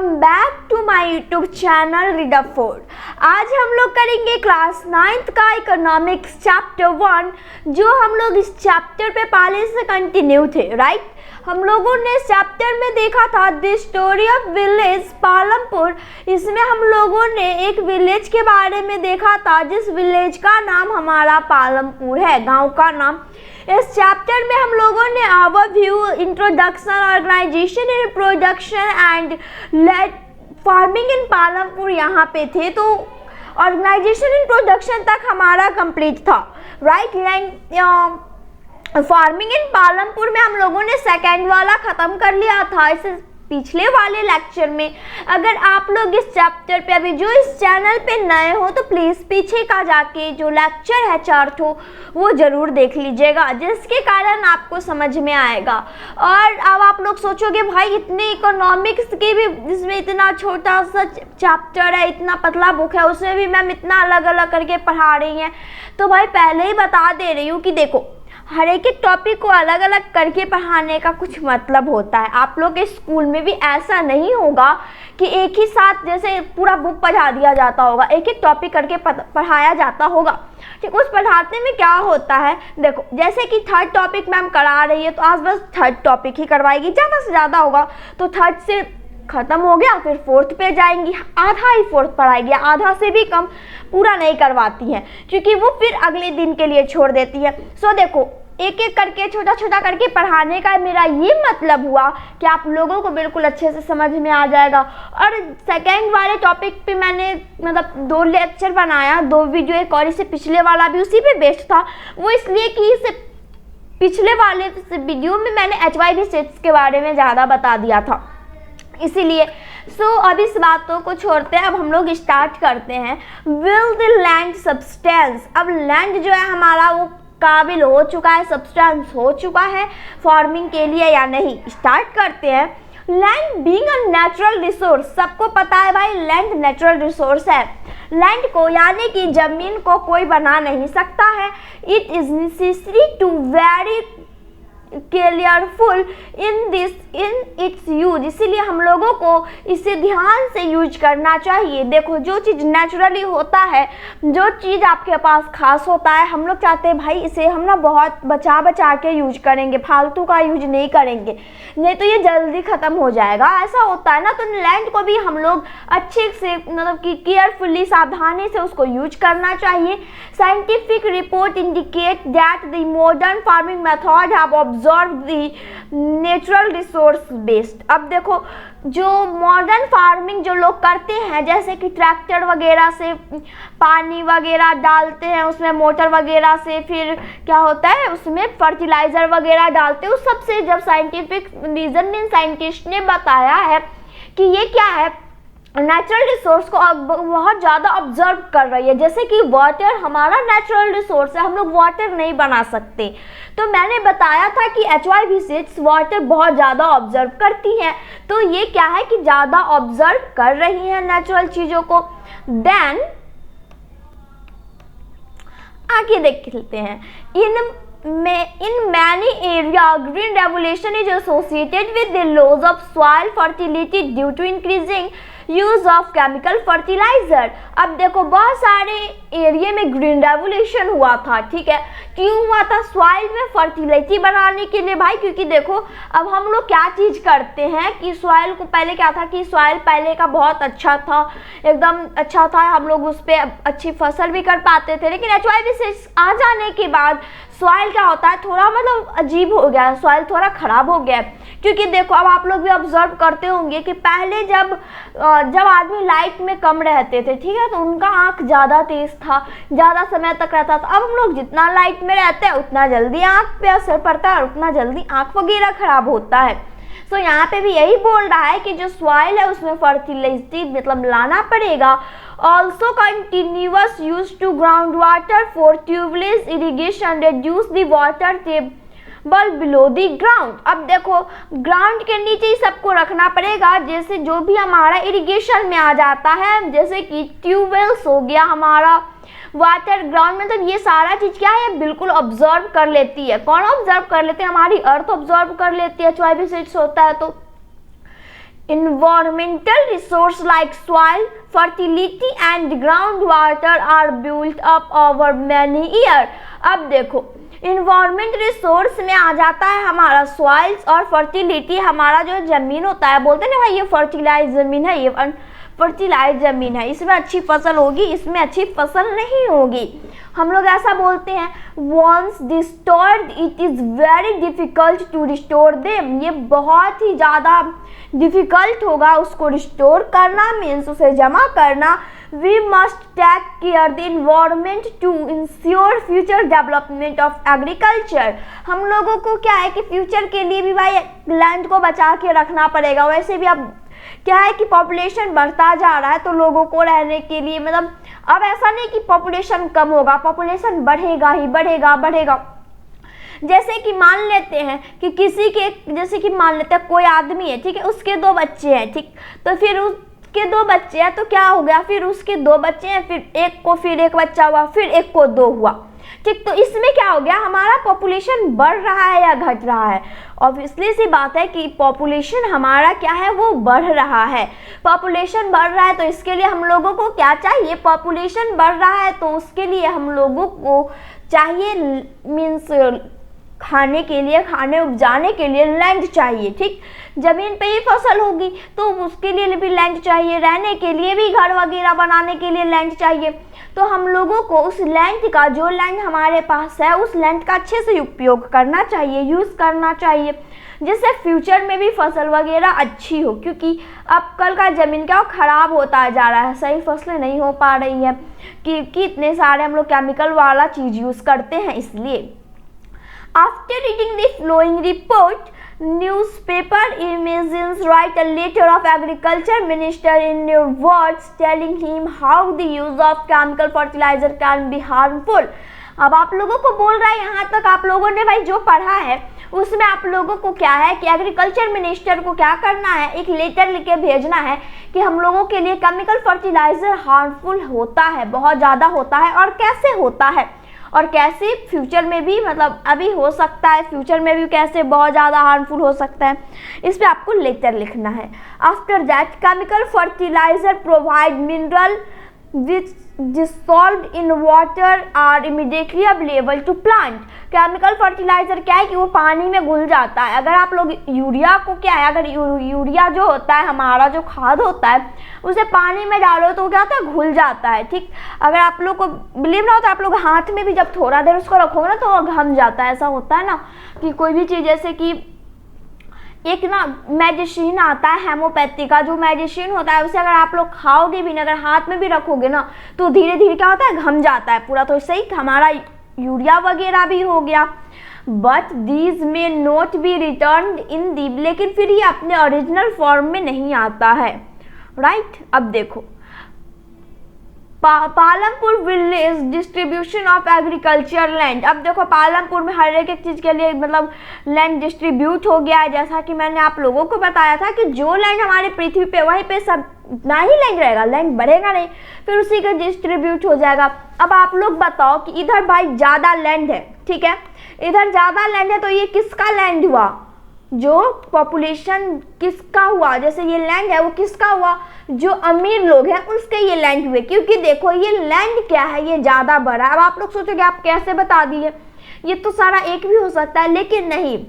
Welcome back to my YouTube channel Reader Ford. आज हम लोग करेंगे क्लास 9th का इकोनॉमिक्स चैप्टर 1, जो हम लोग इस चैप्टर पे पहले से कंटिन्यू थे। राइट, हम लोगों ने इस चैप्टर में देखा था the story of village Palampur. इसमें हम लोगों ने एक विलेज के बारे में देखा था जिस विलेज का नाम हमारा पालमपुर है, गांव का नाम। इस चैप्टर में हम लोगों ने overview, introduction, organisation in production and farming in Palampur यहाँ पे थे। तो ऑर्गेनाइजेशन इन प्रोडक्शन तक हमारा कंप्लीट था। राइट, फार्मिंग इन पालमपुर में हम लोगों ने सेकेंड वाला ख़त्म कर लिया था इस पिछले वाले लेक्चर में। अगर आप लोग इस चैप्टर पे अभी जो इस चैनल पे नए हो तो प्लीज़ पीछे का जाके जो लेक्चर है 4 ठो वो ज़रूर देख लीजिएगा, जिसके कारण आपको समझ में आएगा। और अब आप लोग सोचोगे भाई इतने इकोनॉमिक्स के भी इसमें इतना छोटा सा चैप्टर है, इतना पतला बुक है, उसमें भी मैम इतना अलग अलग करके पढ़ा रही हैं। तो भाई पहले ही बता दे रही हूँ कि देखो, हर एक टॉपिक को अलग अलग करके पढ़ाने का कुछ मतलब होता है। आप लोग के स्कूल में भी ऐसा नहीं होगा कि एक ही साथ जैसे पूरा बुक पढ़ा दिया जाता होगा, एक एक टॉपिक करके पढ़ाया जाता होगा। ठीक, उस पढ़ाते में क्या होता है, देखो जैसे कि थर्ड टॉपिक मैम करा रही है तो आज बस थर्ड टॉपिक ही करवाएगी, ज़्यादा से ज़्यादा होगा तो थर्ड से ख़त्म हो गया, फिर फोर्थ पे जाएंगी, आधा ही फोर्थ पढ़ाएगी, आधा से भी कम पूरा नहीं करवाती हैं क्योंकि वो फिर अगले दिन के लिए छोड़ देती है। सो देखो, एक एक करके छोटा छोटा करके पढ़ाने का मेरा ये मतलब हुआ कि आप लोगों को बिल्कुल अच्छे से समझ में आ जाएगा। और सेकेंड वाले टॉपिक पे मैंने मतलब 2 लेक्चर बनाया, 2 वीडियो, एक और इससे पिछले वाला भी उसी पे बेस्ड था। वो इसलिए कि इससे पिछले वाले वीडियो में मैंने HYV सेट्स के बारे में ज़्यादा बता दिया था, इसीलिए। अब इस बातों को छोड़ते हैं, अब हम लोग स्टार्ट करते हैं। विल द लैंड सब्सटेंस, अब लैंड जो है हमारा वो काबिल हो चुका है, सब्सटेंस हो चुका है फार्मिंग के लिए या नहीं। स्टार्ट करते हैं। Land being a natural resource, सबको पता है भाई लैंड नेचुरल रिसोर्स है। लैंड को यानी कि जमीन को कोई बना नहीं सकता है। It is necessary to very careful in its use, इसीलिए हम लोगों को इसे ध्यान से यूज करना चाहिए। देखो, जो चीज़ नेचुरली होता है, जो चीज़ आपके पास खास होता है, हम लोग चाहते हैं भाई इसे हम ना बहुत बचा बचा के यूज करेंगे, फालतू का यूज नहीं करेंगे, नहीं तो ये जल्दी ख़त्म हो जाएगा। ऐसा होता है ना, तो लैंड को भी हम लोग अच्छे से मतलब कि केयरफुली, सावधानी से उसको यूज करना चाहिए। Scientific report indicate that the modern farming method have observe the natural resource based. अब देखो, जो मॉडर्न फार्मिंग जो लोग करते हैं, जैसे कि ट्रैक्टर वगैरह से पानी वगैरह डालते हैं, उसमें मोटर वगैरह से, फिर क्या होता है उसमें फर्टिलाइज़र वगैरह डालते हैं, उस सबसे जब साइंटिफिक रीज़न में साइंटिस्ट ने बताया है कि ये क्या है, नेचुरल रिसोर्स को बहुत ज़्यादा ऑब्जर्व कर रही है। जैसे कि वाटर हमारा नेचुरल रिसोर्स है, हम लोग वाटर नहीं बना सकते, तो मैंने बताया था कि HYV सेट्स वाटर बहुत ज़्यादा ऑब्जर्व करती हैं। तो ये क्या है कि ज़्यादा ऑब्जर्व कर रही हैं नेचुरल चीज़ों को। देन आगे देख लेते हैं। In many areas, green revolution is associated with the loss of soil fertility due to increasing use of chemical fertiliser. अब देखो, बहुत सारे एरिया में ग्रीन रेवोल्यूशन हुआ था। ठीक है, क्यों हुआ था? सॉइल में फर्टिलिटी बनाने के लिए भाई, क्योंकि देखो अब हम लोग क्या चीज़ करते हैं कि सॉइल को पहले क्या था कि सॉइल पहले का बहुत अच्छा था, एकदम अच्छा था, हम लोग उस पर अच्छी फसल भी कर पाते थे। लेकिन HYV से आ जाने के बाद सॉइल क्या होता है, थोड़ा मतलब अजीब हो गया, सॉइल थोड़ा ख़राब हो गया। क्योंकि देखो, अब आप लोग भी ऑब्जर्व करते होंगे कि पहले जब आदमी लाइट में कम रहते थे, ठीक है, तो उनका आँख ज़्यादा तेज़ था, ज़्यादा समय तक रहता था। अब हम लोग जितना लाइट में रहते हैं उतना जल्दी आँख पे असर पड़ता है और उतना जल्दी आँख वगैरह ख़राब होता है। तो यहाँ पे भी यही बोल रहा है कि जो सॉइल है उसमें फर्टिलाइजिटी मतलब लाना पड़ेगा। Also continuous use to ground water for tubeless irrigation reduce the water table below the ground. अब देखो, ग्राउंड के नीचे ही सबको रखना पड़ेगा, जैसे जो भी हमारा इरिगेशन में आ जाता है, जैसे कि ट्यूबवेल्स हो गया, हमारा वाटर ग्राउंड, मतलब ये सारा चीज़ क्या है, बिल्कुल ऑब्जर्व कर लेती है। कौन ऑब्जर्व कर लेते हैं? हमारी अर्थ ऑब्जर्व कर लेती है, HYV सेट्स होता है तो। Environmental resources like soil, fertility and groundwater are built up over many years. अब देखो इन्वायरमेंट रिसोर्स में आ जाता है हमारा सॉइल्स और फर्टिलिटी, हमारा जो ज़मीन होता है, बोलते हैं ना भाई ये फर्टिलाइज ज़मीन है, ये फर्टिलाइज ज़मीन है, इसमें अच्छी फसल होगी, इसमें अच्छी फसल नहीं होगी। हम लोग ऐसा बोलते हैं once distorted it is very difficult to restore them. ये बहुत ही ज़्यादा डिफ़िकल्ट होगा उसको रिस्टोर करना, मीन्स उसे जमा करना। We must take care the environment to ensure future development of agriculture. हम लोगों को क्या है कि फ्यूचर के लिए भी भाई लैंड को बचा के रखना पड़ेगा। वैसे भी अब क्या है कि पॉपुलेशन बढ़ता जा रहा है, तो लोगों को रहने के लिए मतलब अब ऐसा नहीं कि पॉपुलेशन कम होगा, पॉपुलेशन बढ़ेगा ही बढ़ेगा बढ़ेगा। जैसे कि मान लेते हैं कि किसी के, जैसे कि मान लेते हैं कोई आदमी है, ठीक है, उसके 2 बच्चे हैं, ठीक, तो फिर उसके 2 बच्चे हैं तो क्या हो गया, फिर उसके 2 बच्चे हैं, फिर एक को फिर 1 बच्चा हुआ, फिर एक को 2 हुआ, ठीक। तो इसमें क्या हो गया, हमारा पॉपुलेशन बढ़ रहा है या घट रहा है? ऑब्वियसली सी बात है कि पॉपुलेशन हमारा क्या है, वो बढ़ रहा है। पॉपुलेशन बढ़ रहा है तो इसके लिए हम लोगों को क्या चाहिए, पॉपुलेशन बढ़ रहा है तो उसके लिए हम लोगों को चाहिए मीन्स खाने के लिए, खाने उपजाने के लिए लैंड चाहिए, ठीक। ज़मीन पे ही फसल होगी तो उसके लिए भी लैंड चाहिए, रहने के लिए भी घर वगैरह बनाने के लिए लैंड चाहिए। तो हम लोगों को उस लैंड का, जो लैंड हमारे पास है, उस लैंड का अच्छे से उपयोग करना चाहिए, यूज़ करना चाहिए, जिससे फ्यूचर में भी फसल वगैरह अच्छी हो। क्योंकि अब कल का ज़मीन क्या ख़राब होता जा रहा है, सही फसलें नहीं हो पा रही हैं कि इतने सारे हम लोग केमिकल वाला चीज़ यूज़ करते हैं, इसलिए। After reading the following report, newspaper imagines write a letter of agriculture minister in your words telling him how the use of chemical fertilizer can be harmful. अब आप लोगों को बोल रहा है, यहाँ तक आप लोगों ने भाई जो पढ़ा है उसमें आप लोगों को क्या है कि एग्रीकल्चर मिनिस्टर को क्या करना है, एक लेटर लिख के भेजना है कि हम लोगों के लिए केमिकल फर्टिलाइजर हार्मफुल होता है, बहुत ज़्यादा होता है, और कैसे होता है और कैसे फ्यूचर में भी, मतलब अभी हो सकता है, फ्यूचर में भी कैसे बहुत ज़्यादा हार्मफुल हो सकता है, इस पर आपको लेटर लिखना है। After that chemical fertiliser provide mineral which dissolved in water are immediately available to plant. Chemical fertiliser क्या है कि वो पानी में घुल जाता है। अगर आप लोग यूरिया को क्या है, अगर यूरिया जो होता है, हमारा जो खाद होता है, उसे पानी में डालो तो क्या होता है, घुल जाता है, ठीक। अगर आप लोग को बिलीव ना हो तो आप लोग हाथ में भी जब थोड़ा देर उसको रखोगे ना तो घम जाता है। ऐसा होता है ना कि कोई भी चीज़, जैसे कि एक ना मेडिसिन आता है हेमोपैथी का, जो मेडिसिन होता है उसे अगर आप लोग खाओगे भी ना, अगर हाथ में भी रखोगे ना तो धीरे धीरे क्या होता है, घम जाता है पूरा। तो सही हमारा यूरिया वगैरह भी हो गया। बट दीज में नॉट बी रिटर्न इन दी, लेकिन फिर ये अपने ओरिजिनल फॉर्म में नहीं आता है, राइट। अब देखो Palampur village distribution of agriculture land. अब देखो पालमपुर में हर एक चीज़ के लिए मतलब लैंड डिस्ट्रीब्यूट हो गया है। जैसा कि मैंने आप लोगों को बताया था कि जो लैंड हमारे पृथ्वी पे, वहीं पे सब ना ही लैंड रहेगा, लैंड बढ़ेगा नहीं, फिर उसी का डिस्ट्रीब्यूट हो जाएगा। अब आप लोग बताओ कि इधर भाई ज़्यादा लैंड है, ठीक है, इधर ज़्यादा लैंड है, तो ये किसका लैंड हुआ, जो पॉपुलेशन किसका हुआ, जैसे ये लैंड है वो किसका हुआ, जो अमीर लोग हैं उसके ये लैंड हुए। क्योंकि देखो ये लैंड क्या है, ये ज़्यादा बड़ा है। अब आप लोग सोचोगे आप कैसे बता दिए, ये तो सारा एक भी हो सकता है, लेकिन नहीं।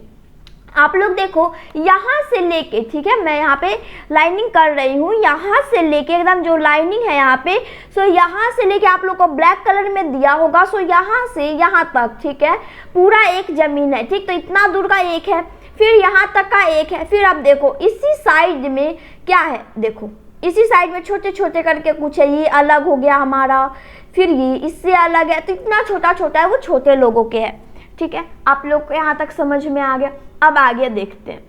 आप लोग देखो यहाँ से लेके, ठीक है, मैं यहाँ पे लाइनिंग कर रही हूँ, यहाँ से लेके एकदम जो लाइनिंग है यहाँ पे, सो यहाँ से लेके आप लोग को ब्लैक कलर में दिया होगा, सो यहाँ से यहाँ तक, ठीक है, पूरा एक जमीन है, ठीक। तो इतना दूर का एक है, फिर यहाँ तक का एक है, फिर अब देखो इसी साइड में क्या है, देखो इसी साइड में छोटे छोटे करके कुछ है, ये अलग हो गया हमारा, फिर ये इससे अलग है, तो इतना छोटा छोटा है, वो छोटे लोगों के है, ठीक है। आप लोग को यहाँ तक समझ में आ गया। अब आगे देखते हैं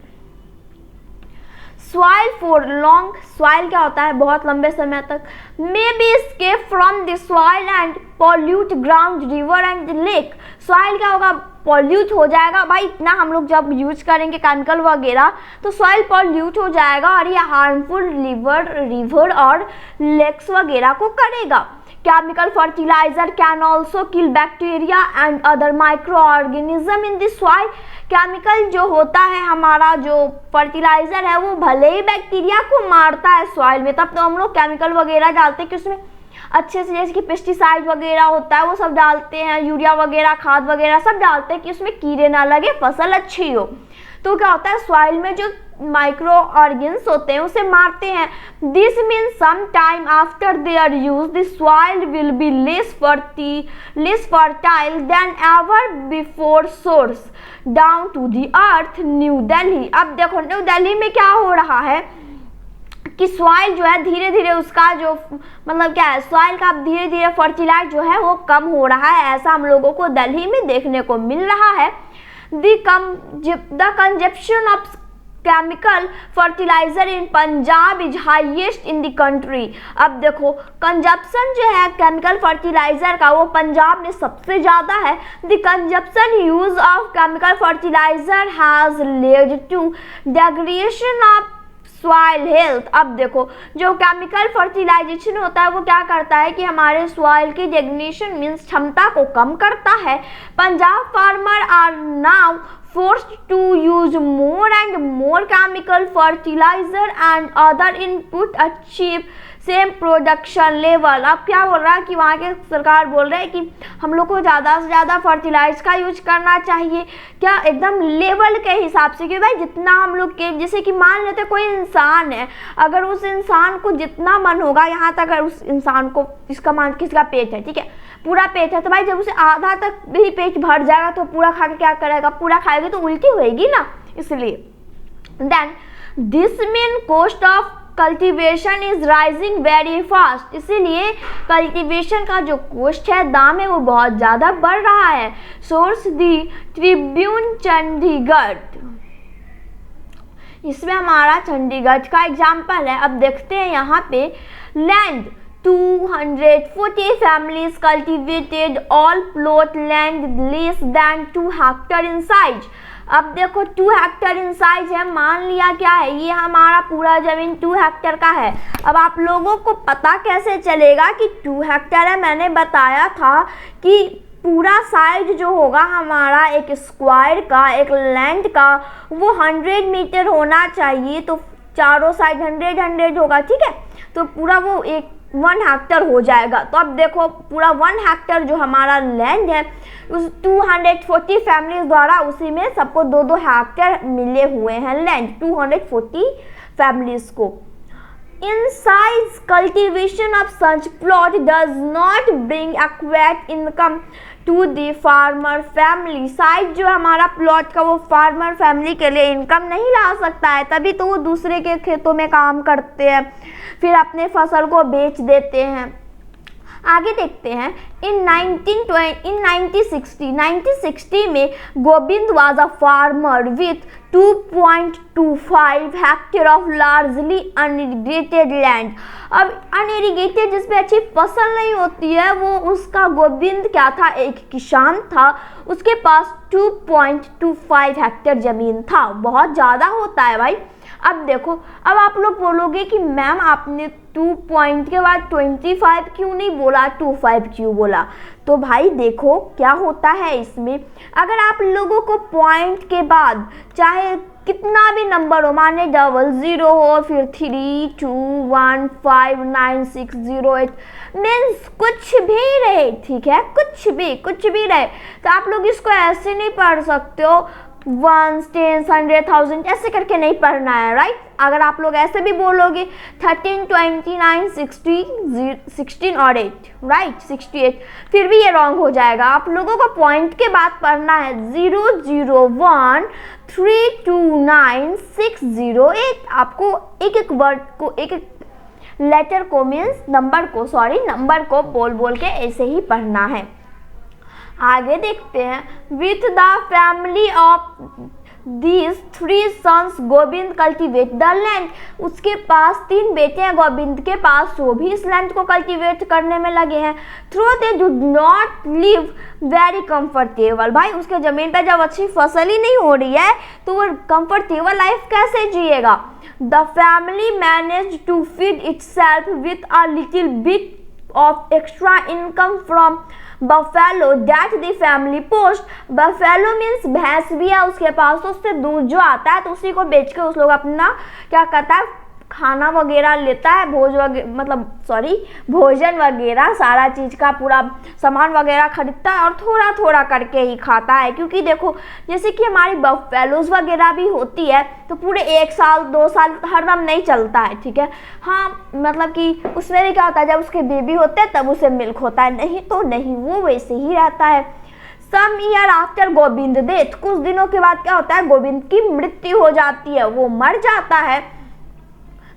सॉइल फॉर लॉन्ग। सॉइल क्या होता है, बहुत लंबे समय तक। May be escape from the soil and pollute ground, river and lake. Soil क्या होगा, पॉल्यूट हो जाएगा भाई। इतना हम लोग जब यूज करेंगे केमिकल वगैरह तो सॉइल पॉल्यूट हो जाएगा और ये हार्मफुल रिवर और लेक्स वगैरह को करेगा। Chemical fertilizer can also kill bacteria and other microorganism in the soil। Chemical जो होता है हमारा जो फर्टिलाइजर है वो भले ही बैक्टीरिया को मारता है सॉइल में, तब तो हम लोग केमिकल वगैरह डालते हैं कि उसमें अच्छे से, जैसे कि पेस्टिसाइड वगैरह होता है वो सब डालते हैं, यूरिया वगैरह खाद वगैरह सब डालते हैं कि उसमें कीड़े ना लगे, फसल अच्छी हो। तो क्या होता है सॉइल में जो माइक्रो ऑर्गेन्स होते हैं उसे मारते हैं। This means some time after their use the soil will be less fertile than ever before. Source down to the earth New Delhi. अब देखो न्यू दिल्ली में क्या हो रहा है कि सॉइल जो है धीरे धीरे उसका जो मतलब क्या है, सॉइल का धीरे धीरे फर्टिलाइज जो है वो कम हो रहा है। ऐसा हम लोगों को दिल्ली में देखने को मिल रहा है। The consumption of chemical fertilizer in Punjab is highest in the country। अब देखो कंजप्शन जो है केमिकल फर्टिलाइजर का वो पंजाब में सबसे ज़्यादा है। The consumption use of chemical fertilizer has led to degradation of soil health. अब देखो जो केमिकल फर्टिलाइजेशन होता है वो क्या करता है कि हमारे सॉइल की डेग्नेशन मीन्स क्षमता को कम करता है। Punjab farmer are now forced to use more and more chemical fertilizer and other input achieve same production level. अब क्या बोल रहा है कि वहाँ के सरकार बोल रहे हैं कि हम लोग को ज़्यादा से ज़्यादा फर्टिलाइज का यूज करना चाहिए, क्या एकदम लेवल के हिसाब से कि भाई जितना हम लोग के, जैसे कि मान लेते कोई इंसान है, अगर उस इंसान को जितना मन होगा यहाँ तक, अगर उस इंसान को इसका मान किसी का पेट है, ठीक है पूरा पेट है, तो भाई जब उसे आधा तक भी पेट भर जाएगा तो पूरा खा के क्या करेगा, पूरा खाएगी तो उल्टी होएगी ना। इसलिए then this mean cost of cultivation is rising very fast. इसीलिए कल्टीवेशन का जो कॉस्ट है, दाम है, वो बहुत ज़्यादा बढ़ रहा है। सोर्स दी ट्रिब्यून चंडीगढ़, इसमें हमारा चंडीगढ़ का एग्जाम्पल है। अब देखते हैं यहाँ पे land 240 families cultivated all plot land less than 2 hectare in size। अब देखो 2 हेक्टेयर इन साइज है, मान लिया क्या है ये हमारा पूरा जमीन 2 हेक्टेयर का है। अब आप लोगों को पता कैसे चलेगा कि 2 हेक्टेयर है, मैंने बताया था कि पूरा साइज जो होगा हमारा एक स्क्वायर का, एक लैंड का, वो 100 मीटर होना चाहिए। तो चारों साइड 100 होगा, ठीक है, तो पूरा वो एक 1 हेक्टेयर हो जाएगा। तो अब देखो पूरा 1 हेक्टेयर जो हमारा लैंड है उस 240 फैमिलीज द्वारा उसी में सबको 2-2 हेक्टेयर मिले हुए हैं लैंड 240 फैमिलीज को। In size cultivation of such plot does not bring adequate income to the farmer family. Size जो हमारा प्लॉट का वो फार्मर फैमिली के लिए इनकम नहीं ला सकता है, तभी तो वो दूसरे के खेतों में काम करते हैं, फिर अपने फसल को बेच देते हैं। आगे देखते हैं इन 1960 में Govind was a farmer with 2.25 hectare of largely unirrigated land. अब अनइरिगेटेड जिसपे अच्छी फसल नहीं होती है, वो उसका गोविंद क्या था, एक किसान था, उसके पास 2.25 हेक्टेयर ज़मीन था। बहुत ज़्यादा होता है भाई। अब देखो, अब आप लोग बोलोगे कि मैम आपने 2 पॉइंट के बाद 25 क्यों नहीं बोला, 25 क्यों बोला। तो भाई देखो क्या होता है इसमें, अगर आप लोगों को पॉइंट के बाद चाहे कितना भी नंबर हो, माने 00 हो, फिर 3, 2, 1, 5, 9, 6, 0, 8 मीन्स कुछ भी रहे, ठीक है, कुछ भी रहे, तो आप लोग इसको ऐसे नहीं पढ़ सकते हो 1, 10, 100, 1000 ऐसे करके नहीं पढ़ना है, राइट। अगर आप लोग ऐसे भी बोलोगे 13, 29, 60, 16 और 8, राइट, 68, फिर भी ये रॉन्ग हो जाएगा। आप लोगों को पॉइंट के बाद पढ़ना है 0, 0, 1, 3, 2, 9, 6, 0, 8। आपको एक एक वर्ड को, एक एक लेटर को मीन्स नंबर को बोल के ऐसे ही पढ़ना है। आगे देखते हैं with the family of these 3 sons Govind cultivate the land, उसके पास 3 बेटे हैं गोविंद के पास, वो भी इस लैंड को कल्टीवेट करने में लगे हैं। Through they do not live very comfortable, भाई उसके ज़मीन पर जब अच्छी फसल ही नहीं हो रही है तो वो कंफर्टेबल लाइफ कैसे जिएगा। The family manage to feed itself with a little bit of extra income from buffalo that the family post। buffalo means भैंस भी है उसके पास, तो उससे दूध जो आता है तो उसी को बेच के उस लोग अपना क्या करता है, खाना वगैरह लेता है, भोजन वगैरह सारा चीज़ का पूरा सामान वगैरह खरीदता है और थोड़ा थोड़ा करके ही खाता है। क्योंकि देखो जैसे कि हमारी बफेलोज वगैरह भी होती है तो पूरे 1 साल 2 साल हरदम नहीं चलता है, ठीक है। हाँ मतलब कि उसमें भी क्या होता है, जब उसके बेबी होते हैं तब उसे मिल्क होता है, नहीं तो नहीं, वो वैसे ही रहता है। Some year after Govind death, कुछ दिनों के बाद क्या होता है, गोविंद की मृत्यु हो जाती है, वो मर जाता है।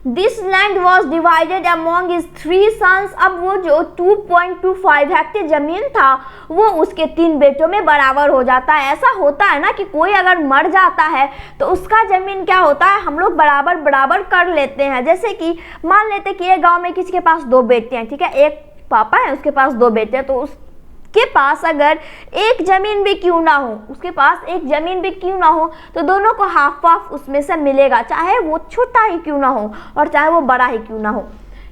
This land was divided among his 3 sons, अब वो जो 2.25 हेक्टेयर जमीन था वो उसके 3 बेटों में बराबर हो जाता है। ऐसा होता है ना कि कोई अगर मर जाता है तो उसका जमीन क्या होता है, हम लोग बराबर बराबर कर लेते हैं। जैसे कि मान लेते कि एक गांव में किसी के पास 2 बेटे हैं, ठीक है, एक पापा है उसके पास 2 बेटे हैं, तो उसके पास अगर एक जमीन भी क्यों ना हो, उसके पास एक जमीन भी क्यों ना हो तो दोनों को हाफ हाफ उसमें से मिलेगा, चाहे वो छोटा ही क्यों ना हो और चाहे वो बड़ा ही क्यों ना हो।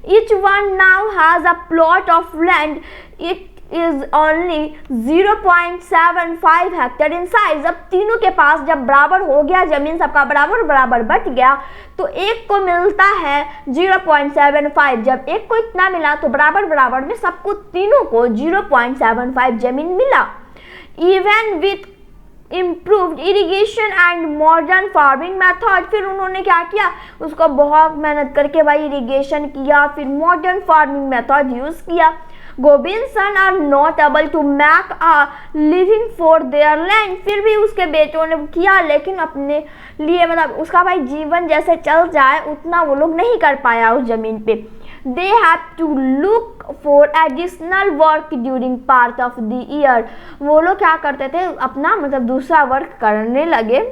Each one now has a plot of land. It is only 0.75 hectare in size. अब तीनों के पास जब बराबर हो गया, जमीन सबका बराबर बराबर बट गया, तो एक को मिलता है 0.75। जब एक को इतना मिला तो बराबर बराबर में सबको तीनों को 0.75 जमीन मिला। Even with improved irrigation and modern farming method, फिर उन्होंने क्या किया, उसको बहुत मेहनत करके भाई इरिगेशन किया, फिर मॉडर्न फार्मिंग मेथड यूज किया। Govind son are not able to make a living for their land, फिर भी उसके बेटों ने किया लेकिन अपने लिए मतलब उसका भाई जीवन जैसे चल जाए उतना वो लोग नहीं कर पाया उस जमीन पे। They have to look for additional work during part of the year। वो लोग क्या करते थे, अपना मतलब दूसरा वर्क करने लगे।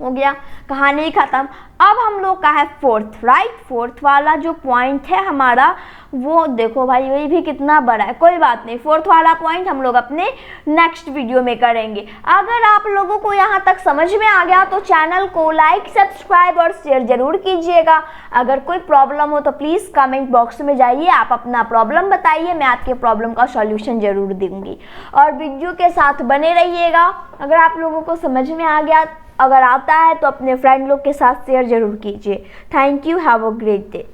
हो गया, कहानी खत्म। अब हम लोग का है फोर्थ, राइट। फोर्थ वाला जो पॉइंट है हमारा वो देखो भाई वही भी कितना बड़ा है, कोई बात नहीं, फोर्थ वाला पॉइंट हम लोग अपने नेक्स्ट वीडियो में करेंगे। अगर आप लोगों को यहाँ तक समझ में आ गया तो चैनल को लाइक सब्सक्राइब और शेयर जरूर कीजिएगा। अगर कोई प्रॉब्लम हो तो प्लीज़ कमेंट बॉक्स में जाइए, आप अपना प्रॉब्लम बताइए, मैं आपके प्रॉब्लम का सॉल्यूशन जरूर दूंगी। और वीडियो के साथ बने रहिएगा। अगर आप लोगों को समझ में आ गया, अगर आता है तो अपने फ्रेंड लोग के साथ शेयर जरूर कीजिए। Thank you, have a great day.